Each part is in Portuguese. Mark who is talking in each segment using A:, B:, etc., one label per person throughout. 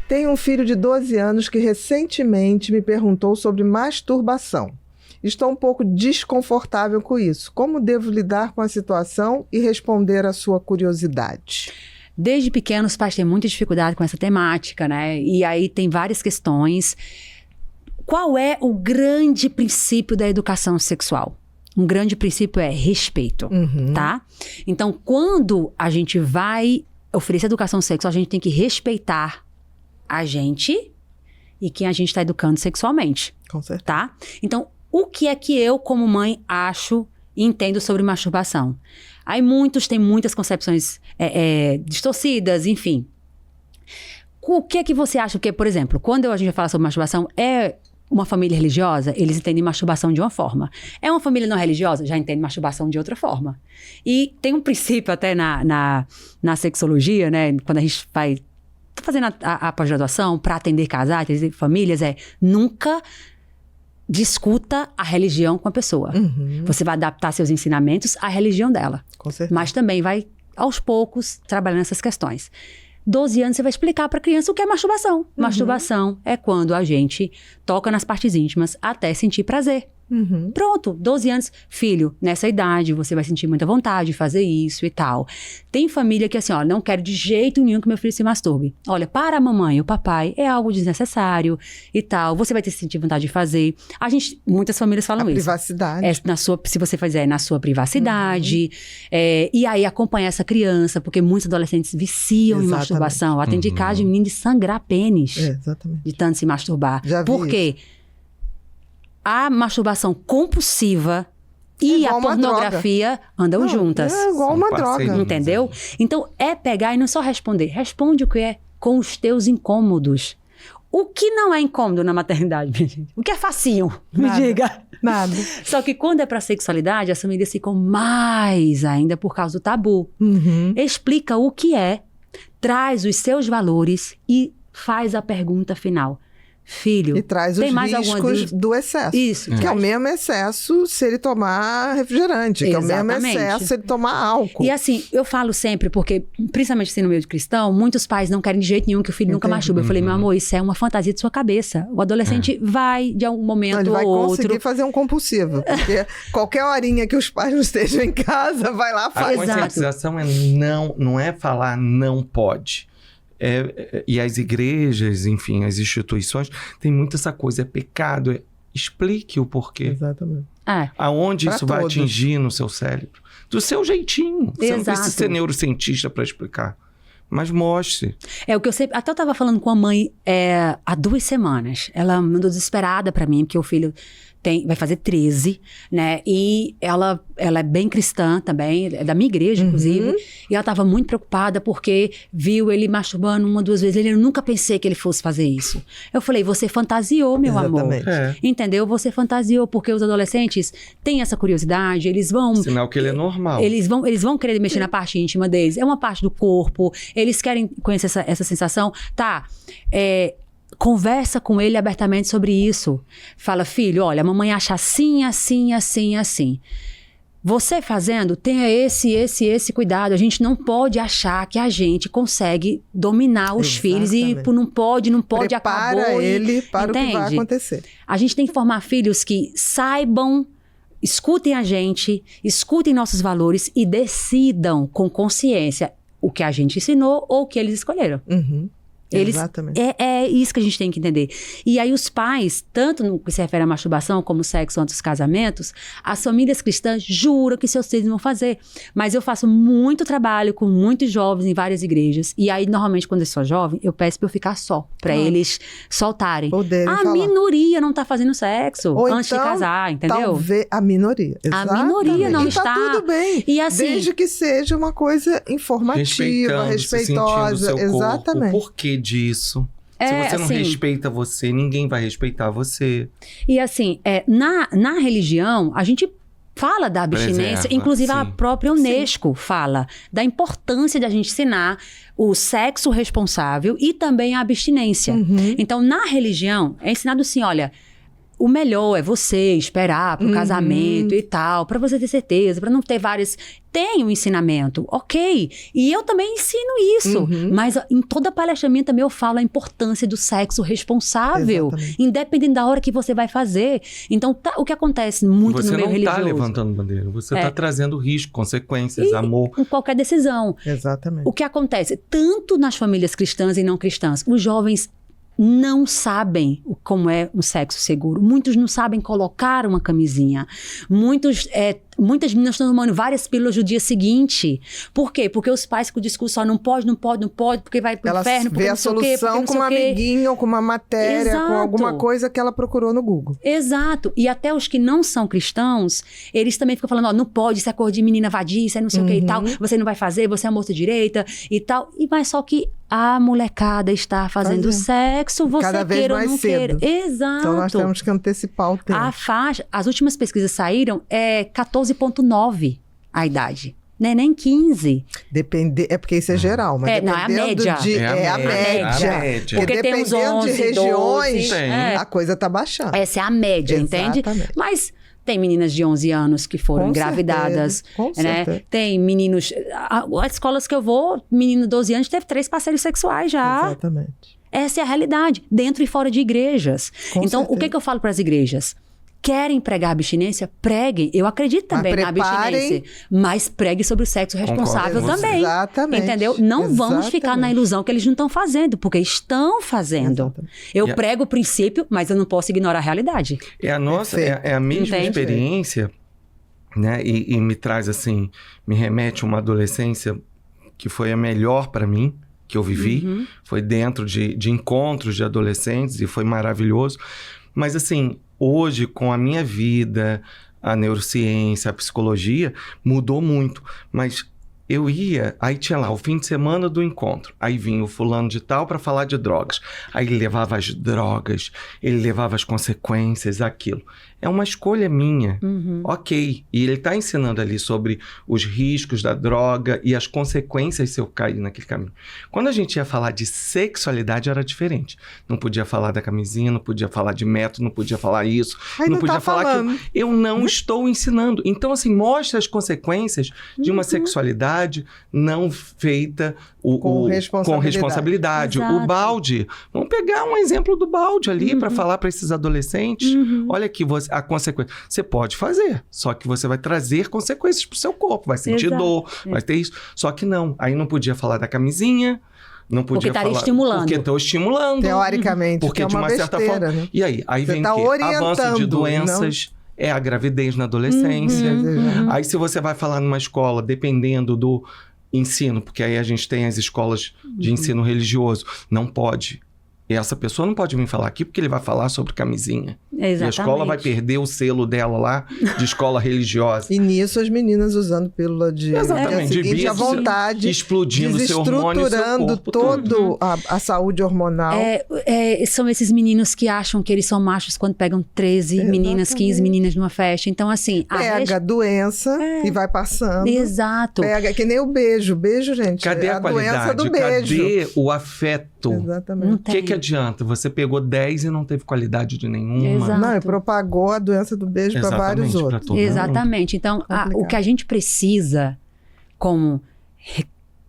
A: Tenho um filho de 12 anos que recentemente me perguntou sobre masturbação. Estou um pouco desconfortável com isso. Como devo lidar com a situação e responder à sua curiosidade?
B: Desde pequeno, os pais têm muita dificuldade com essa temática, né? E aí tem várias questões. Qual é o grande princípio da educação sexual? Um grande princípio é respeito, tá? Então, quando a gente vai oferecer educação sexual, a gente tem que respeitar a gente e quem a gente está educando sexualmente.
A: Com certeza.
B: Tá? Então, o que é que eu, como mãe, acho e entendo sobre masturbação? Aí muitos têm muitas concepções distorcidas, enfim. O que é que você acha? Porque, por exemplo, quando a gente vai falar sobre masturbação, uma família religiosa, eles entendem masturbação de uma forma. É uma família não religiosa, já entende masturbação de outra forma. E tem um princípio até na sexologia, né? Quando a gente vai fazendo a pós-graduação para atender casais, atender famílias, nunca discuta a religião com a pessoa. Você vai adaptar seus ensinamentos à religião dela.
A: Com certeza.
B: Mas também vai, aos poucos, trabalhando essas questões. 12 anos você vai explicar para a criança o que é masturbação. Masturbação é quando a gente toca nas partes íntimas até sentir prazer. Pronto, 12 anos. Filho, nessa idade você vai sentir muita vontade de fazer isso e tal. Tem família que assim, ó, não quero de jeito nenhum que meu filho se masturbe. Olha, para a mamãe e o papai é algo desnecessário e tal. Você vai ter que sentir vontade de fazer. Muitas famílias falam isso.
A: Privacidade.
B: Se você fizer na sua privacidade. E aí acompanhar essa criança, porque muitos adolescentes viciam em masturbação. Atendi casos de menino de sangrar pênis.
A: Exatamente.
B: De tanto se masturbar.
A: Já vi
B: Por quê? A masturbação compulsiva e a pornografia andam juntas.
A: É igual uma droga.
B: Entendeu? Então, pegar e não só responder. Responde o que é com os teus incômodos. O que não é incômodo na maternidade, minha gente? O que é facinho? Me diga.
A: Nada.
B: Só que quando é pra sexualidade, as famílias ficam mais ainda por causa do tabu. Explica o que é, traz os seus valores e faz a pergunta final. Filho,
A: e traz os riscos do excesso.
B: Isso.
A: Que é o mesmo excesso se ele tomar refrigerante. Que é o mesmo excesso se ele tomar álcool.
B: E assim, eu falo sempre, porque, principalmente assim no meio de cristão, muitos pais não querem de jeito nenhum que o filho nunca masturbe. Eu falei, meu amor, isso é uma fantasia de sua cabeça. O adolescente vai, de algum momento ou outro...
A: Ele vai conseguir fazer um compulsivo. Porque qualquer horinha que os pais não estejam em casa, vai lá, faz.
C: A conscientização não é falar não pode. E as igrejas, enfim, as instituições, tem muito essa coisa, é pecado. Explique o porquê.
A: Exatamente.
C: Aonde isso vai atingir no seu cérebro. Do seu jeitinho. Você não precisa ser neurocientista para explicar. Mas mostre.
B: O que eu sempre... Até eu estava falando com a mãe há 2 semanas. Ela mandou desesperada para mim, porque o filho vai fazer 13, né? E ela é bem cristã também, é da minha igreja, inclusive. E ela estava muito preocupada porque viu ele masturbando 1 ou 2 vezes. Eu nunca pensei que ele fosse fazer isso. Eu falei, você fantasiou, meu amor. Entendeu? Você fantasiou, porque os adolescentes têm essa curiosidade, eles vão...
C: Sinal que ele é normal.
B: Eles vão querer mexer na parte íntima deles. É uma parte do corpo. Eles querem conhecer essa sensação. Conversa com ele abertamente sobre isso. Fala, filho, olha, a mamãe acha assim, assim, assim, assim. Você fazendo, tenha esse cuidado. A gente não pode achar que a gente consegue dominar os filhos e não pode,
A: Prepara
B: acabou.
A: Ele para
B: entende?
A: O que vai acontecer.
B: A gente tem que formar filhos que saibam, escutem a gente, escutem nossos valores e decidam com consciência o que a gente ensinou ou o que eles escolheram.
A: Exatamente.
B: É isso que a gente tem que entender. E aí os pais, tanto no que se refere à masturbação como sexo antes dos casamentos, as famílias cristãs juram que seus filhos vão fazer. Mas eu faço muito trabalho com muitos jovens em várias igrejas. E aí, normalmente, quando eu sou jovem, eu peço pra eu ficar só. Pra eles soltarem. A minoria não tá fazendo sexo antes de casar, entendeu?
A: Talvez a minoria. Exatamente.
B: A minoria não está.
A: Tá tudo bem.
B: E assim,
A: desde que seja uma coisa informativa, respeitosa. Exatamente.
C: O porquê disso. Se você não respeita você, ninguém vai respeitar você.
B: E assim, na religião, a gente fala da abstinência, inclusive a própria Unesco fala da importância de a gente ensinar o sexo responsável e também a abstinência. Então, na religião, é ensinado assim, olha, o melhor é você esperar pro casamento e tal, pra você ter certeza, pra não ter várias... Tem um ensinamento, ok. E eu também ensino isso. Mas em toda palestra minha também eu falo a importância do sexo responsável.
A: Exatamente.
B: Independente da hora que você vai fazer. Então, o que acontece muito no meio religioso...
C: Você não tá levantando bandeira, você tá trazendo risco, consequências, amor.
B: Em qualquer decisão.
A: Exatamente.
B: O que acontece, tanto nas famílias cristãs e não cristãs, os jovens não sabem como é um sexo seguro. Muitos não sabem colocar uma camisinha. Muitas meninas estão tomando várias pílulas no dia seguinte. Por quê? Porque os pais com o discurso, não pode, porque vai pro inferno, porque
A: vê
B: não
A: a
B: sei o quê, porque
A: solução
B: não
A: com
B: sei
A: uma
B: o quê.
A: amiguinha ou com uma matéria, com
B: Exato.
A: alguma coisa que ela procurou no Google.
B: Exato. E até os que não são cristãos, eles também ficam falando, ó, não pode, isso é cor de menina vadia, isso é não sei o que e tal, você não vai fazer, você é morto-direita e tal. Mas só que a molecada está fazendo sexo, você
A: cada vez
B: queira ou
A: mais
B: não
A: cedo.
B: queira. Exato.
A: Então nós temos que antecipar o tempo.
B: A faixa, as últimas pesquisas saíram, é 14,9 a idade. Né? Nem 15.
A: É porque isso é geral, mas
B: não, é a média.
A: É a média.
B: Porque tem uns 11,
A: de regiões,
B: 12,
A: a coisa tá baixando.
B: Essa é a média, entende? Mas tem meninas de 11 anos que foram
A: Com
B: engravidadas.
A: certeza, com certeza.
B: Tem meninos... As escolas que eu vou, menino de 12 anos teve 3 parceiros sexuais já.
A: Exatamente.
B: Essa é a realidade, dentro e fora de igrejas.
A: Com
B: então,
A: certeza.
B: o que eu falo para as igrejas? Querem pregar abstinência? Preguem. Eu acredito também na abstinência. Mas pregue sobre o sexo responsável também.
A: Exatamente.
B: Entendeu? Não vamos ficar na ilusão que eles não estão fazendo, porque estão fazendo.
A: Exatamente.
B: Eu prego o princípio, mas eu não posso ignorar a realidade.
C: É a nossa, é a mesma experiência, né? E me traz assim, me remete a uma adolescência que foi a melhor para mim, que eu vivi. Foi dentro de encontros de adolescentes e foi maravilhoso. Mas assim... Hoje, com a minha vida, a neurociência, a psicologia, mudou muito. Mas eu ia, aí tinha lá o fim de semana do encontro. Aí vinha o fulano de tal para falar de drogas. Aí ele levava as drogas, ele levava as consequências, aquilo. É uma escolha minha, ok. E ele está ensinando ali sobre os riscos da droga e as consequências se eu cair naquele caminho. Quando a gente ia falar de sexualidade, era diferente. Não podia falar da camisinha, não podia falar de método, não podia falar isso, não podia falar aquilo. Eu não estou ensinando. Então, assim, mostra as consequências de uma sexualidade não feita com responsabilidade. O balde. Vamos pegar um exemplo do balde ali para falar para esses adolescentes. Olha aqui, a consequência. Você pode fazer, só que você vai trazer consequências pro seu corpo. Vai sentir dor, vai ter isso. Só que não. Aí não podia falar da camisinha, não podia falar... Porque estou estimulando.
A: Teoricamente,
C: porque
A: é
C: de uma certa forma...
A: Né?
C: E aí vem o quê? Avanço de doenças... É a gravidez na adolescência. Aí se você vai falar numa escola, dependendo do ensino, porque aí a gente tem as escolas de ensino religioso, não pode. E essa pessoa não pode vir falar aqui porque ele vai falar sobre camisinha.
B: Exatamente.
C: E a escola vai perder o selo dela lá de escola religiosa.
A: E nisso as meninas usando pílula de...
C: Exatamente.
A: De à vontade.
C: Explodindo seu hormônio e seu corpo
A: todo a saúde hormonal.
B: São esses meninos que acham que eles são machos quando pegam 13 meninas, 15 meninas numa festa. Então, assim...
A: Pega a doença e vai passando.
B: Exato.
A: Pega, que nem o beijo. Beijo, gente.
C: Cadê a qualidade?
A: Doença do beijo.
C: Cadê o afeto?
A: Exatamente.
C: O que adianta? Você pegou 10 e não teve qualidade de nenhuma.
B: Exato.
A: Não, e propagou a doença do beijo para vários outros.
B: Exatamente. Então, o que a gente precisa como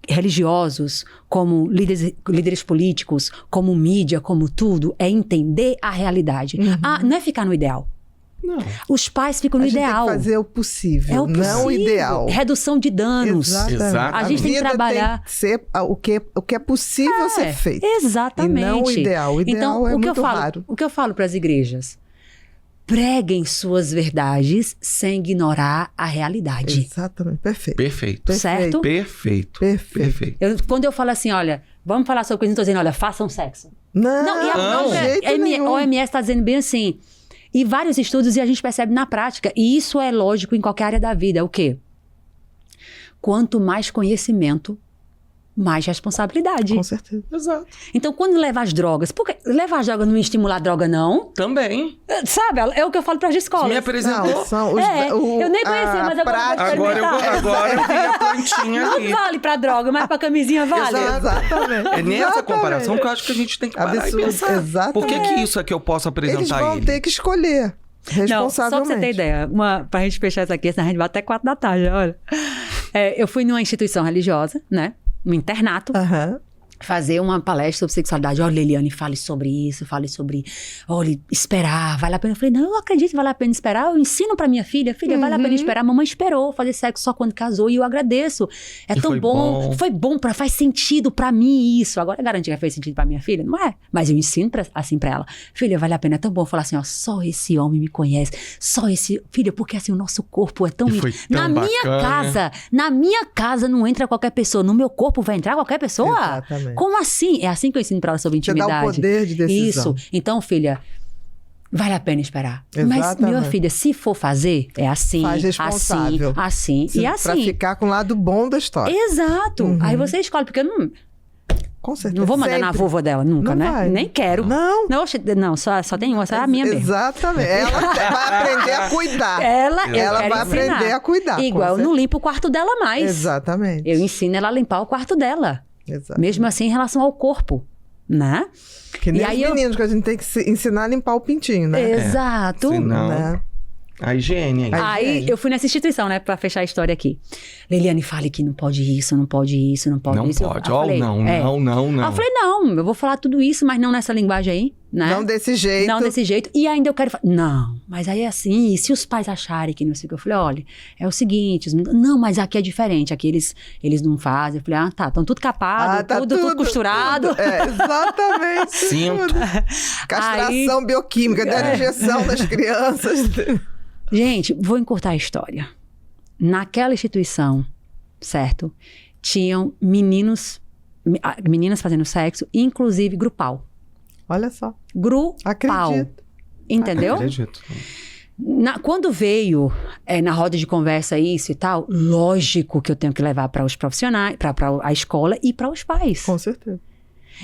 B: religiosos, como líderes políticos, como mídia, como tudo, é entender a realidade. Não é ficar no ideal.
C: Não.
B: Os pais ficam no ideal.
A: Tem que fazer o possível, não o ideal.
B: Redução de danos.
C: Exatamente.
B: A gente tem que trabalhar.
A: Tem que ser o que é possível ser feito.
B: Exatamente.
A: E não o ideal. O ideal
B: então,
A: é muito raro.
B: O que eu falo para as igrejas? Preguem suas verdades sem ignorar a realidade.
A: Exatamente.
C: Perfeito.
B: Certo?
C: Perfeito.
B: Quando eu falo assim, olha, vamos falar sobre coisa, não estou dizendo, olha, façam sexo.
A: Não,
B: e a própria OMS está dizendo bem assim. E vários estudos, e a gente percebe na prática, e isso é lógico em qualquer área da vida, é o quê? Quanto mais conhecimento, mais responsabilidade.
A: Com certeza.
C: Exato.
B: Então, quando leva as drogas... Porque levar as drogas não ia estimular a droga, não?
C: Também.
B: Sabe? É o que eu falo para as escolas.
C: Me apresentou.
B: Eu nem conhecia, mas
C: Agora eu vi a plantinha
B: não
C: ali.
B: Não vale pra droga, mas pra camisinha vale.
A: Exatamente.
C: É nessa comparação que eu acho que a gente tem que parar e pensar.
A: Exatamente.
C: Por que isso é que eu posso apresentar
A: eles vão ter que escolher responsavelmente.
B: Não, só pra você ter ideia, pra gente fechar isso aqui, senão a gente vai até 4 da tarde, olha. Eu fui numa instituição religiosa, né? Um internato. Fazer uma palestra sobre sexualidade. Olha, Liliane, fale sobre isso, olha, esperar, vale a pena. Eu falei, não, eu acredito que vale a pena esperar. Eu ensino pra minha filha, vale a pena esperar. A mamãe esperou fazer sexo só quando casou e eu agradeço. É e tão bom. Foi bom, faz sentido pra mim isso. Agora, garantir que fez sentido pra minha filha? Não é. Mas eu ensino assim pra ela. Filha, vale a pena, é tão bom falar assim, ó, só esse homem me conhece, só esse... Filha, porque assim, o nosso corpo é tão...
C: Na
B: minha casa não entra qualquer pessoa. No meu corpo vai entrar qualquer pessoa?
A: Exatamente.
B: Como assim? É assim que eu ensino pra ela sobre intimidade.
A: Você dá o poder de decisão.
B: Isso. Então, filha, vale a pena esperar.
A: Exatamente.
B: Mas, minha filha, se for fazer, é assim,
A: faz responsável.
B: assim e assim.
A: Pra ficar com o lado bom da história.
B: Exato. Aí você escolhe, porque eu não...
A: Com certeza.
B: Não vou mandar na vulva dela nunca,
A: não
B: né?
A: Vai.
B: Nem quero.
A: Não,
B: só tem uma, só é a minha mesmo.
A: Exatamente. Ela vai aprender a cuidar.
B: Ela
A: vai aprender a cuidar.
B: Igual eu não limpo o quarto dela mais.
A: Exatamente.
B: Eu ensino ela a limpar o quarto dela.
A: Exatamente.
B: Mesmo assim, em relação ao corpo, né?
A: Que nem os meninos, que a gente tem que ensinar a limpar o pintinho, né?
B: Exato.
C: Senão,
A: né?
C: A higiene.
B: Aí eu fui nessa instituição, né, pra fechar a história aqui. Liliane, fale que não pode isso, não pode isso, não pode
C: não
B: isso.
C: Não pode, não.
B: Eu falei, não, eu vou falar tudo isso, mas não nessa linguagem aí, né?
A: Não desse jeito.
B: Não desse jeito. E ainda eu quero falar, não, mas aí é assim, e se os pais acharem que não sei o que? Eu falei, olha, é o seguinte, não, mas aqui é diferente, aqui eles não fazem. Eu falei, tá, estão tudo capado, tudo costurado.
A: Tudo. Exatamente.
C: Sinto.
A: Castração bioquímica, deram injeção nas crianças.
B: Gente, vou encurtar a história. Naquela instituição, certo? Tinham meninas fazendo sexo, inclusive grupal.
A: Olha só.
B: Grupal.
A: Acredito.
B: Entendeu?
C: Acredito.
B: Quando veio na roda de conversa isso e tal, lógico que eu tenho que levar para os profissionais, para a escola e para os pais.
A: Com certeza.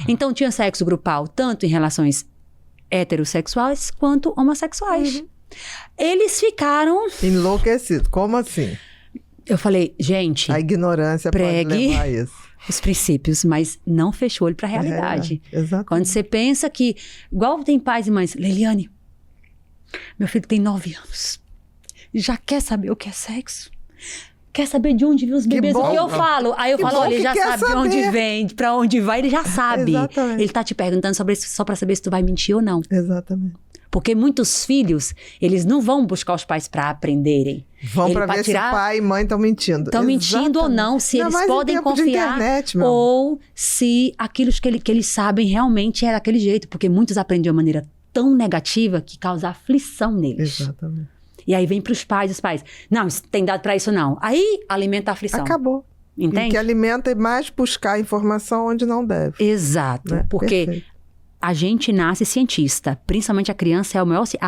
B: Então tinha sexo grupal tanto em relações heterossexuais quanto homossexuais. Eles ficaram...
A: enlouquecidos. Como assim?
B: Eu falei, gente...
A: A ignorância
B: pregue
A: pode levar a isso.
B: Os princípios, mas não fechou ele para a realidade.
A: Exatamente.
B: Quando você pensa que... Igual tem pais e mães. Liliane, meu filho tem 9 anos. Já quer saber o que é sexo? Quer saber de onde vem os bebês? O que eu falo? Aí eu falo, olha, ele já sabe de onde vem, pra onde vai, ele já sabe.
A: Exatamente.
B: Ele tá te perguntando sobre isso só pra saber se tu vai mentir ou não.
A: Exatamente.
B: Porque muitos filhos, eles não vão buscar os pais pra aprenderem.
A: Vão pra ver se pai e mãe estão mentindo.
B: Estão mentindo ou não, se eles podem confiar ou se aquilo que eles sabem realmente é daquele jeito. Porque muitos aprendem de uma maneira tão negativa que causa aflição neles.
A: Exatamente.
B: E aí vem pros pais, os pais, não, tem dado pra isso não. Aí alimenta a aflição.
A: Acabou.
B: Entende?
A: E que alimenta é mais buscar informação onde não deve.
B: Exato. Né? Porque
A: Perfeito.
B: A gente nasce cientista. Principalmente a criança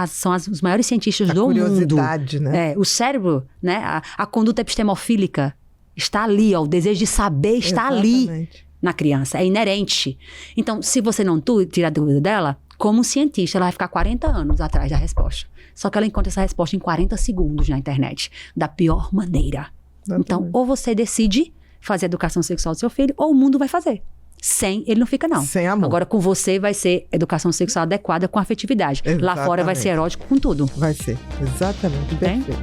B: são os maiores cientistas do mundo.
A: Curiosidade, né?
B: O cérebro, né? A conduta epistemofílica está ali, ó, o desejo de saber está ali na criança. É inerente. Então, se você não tirar a dúvida dela, como cientista, ela vai ficar 40 anos atrás da resposta. Só que ela encontra essa resposta em 40 segundos na internet. Da pior maneira. Exatamente. Então, ou você decide fazer a educação sexual do seu filho, ou o mundo vai fazer. Sem, ele não fica, não.
A: Sem amor.
B: Agora, com você, vai ser educação sexual adequada com afetividade.
A: Exatamente.
B: Lá fora vai ser erótico com tudo.
A: Vai ser. Exatamente. Perfeito.